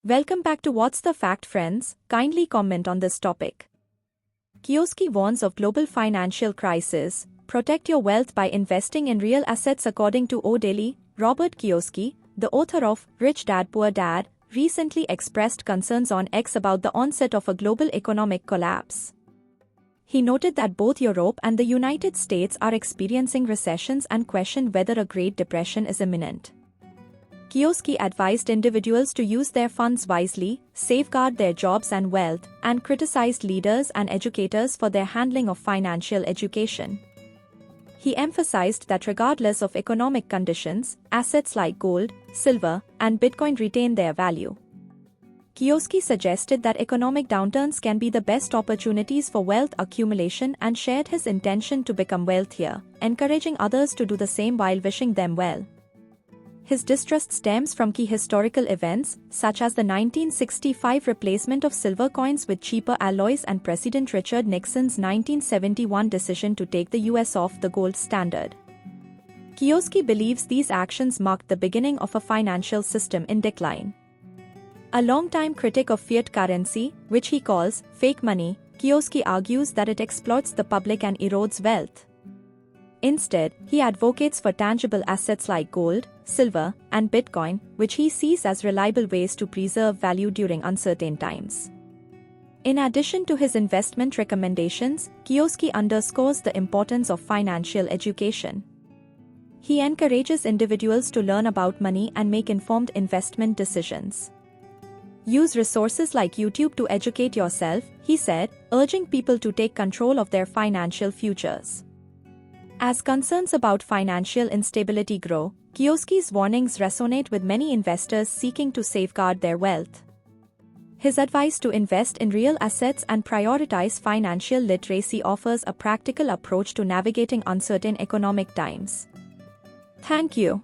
Welcome back to What's the Fact, friends. Kindly comment on this topic. Kiyosaki warns of global financial crisis. Protect your wealth by investing in real assets. According to O'Daily, Robert Kiyosaki, the author of Rich Dad Poor Dad, recently expressed concerns on X about the onset of a global economic collapse. He noted that both Europe and the United States are experiencing recessions and questioned whether a Great Depression is imminent. Kiyosaki advised individuals to use their funds wisely, safeguard their jobs and wealth, and criticized leaders and educators for their handling of financial education. He emphasized that regardless of economic conditions, assets like gold, silver, and Bitcoin retain their value. Kiyosaki suggested that economic downturns can be the best opportunities for wealth accumulation and shared his intention to become wealthier, encouraging others to do the same while wishing them well. His distrust stems from key historical events, such as the 1965 replacement of silver coins with cheaper alloys and President Richard Nixon's 1971 decision to take the US off the gold standard. Kiyosaki believes these actions marked the beginning of a financial system in decline. A longtime critic of fiat currency, which he calls fake money, Kiyosaki argues that it exploits the public and erodes wealth. Instead, he advocates for tangible assets like gold, silver, and Bitcoin, which he sees as reliable ways to preserve value during uncertain times. In addition to his investment recommendations, Kiyosaki underscores the importance of financial education. He encourages individuals to learn about money and make informed investment decisions. Use resources like YouTube to educate yourself, he said, urging people to take control of their financial futures. As concerns about financial instability grow, Kiyosaki's warnings resonate with many investors seeking to safeguard their wealth. His advice to invest in real assets and prioritize financial literacy offers a practical approach to navigating uncertain economic times. Thank you.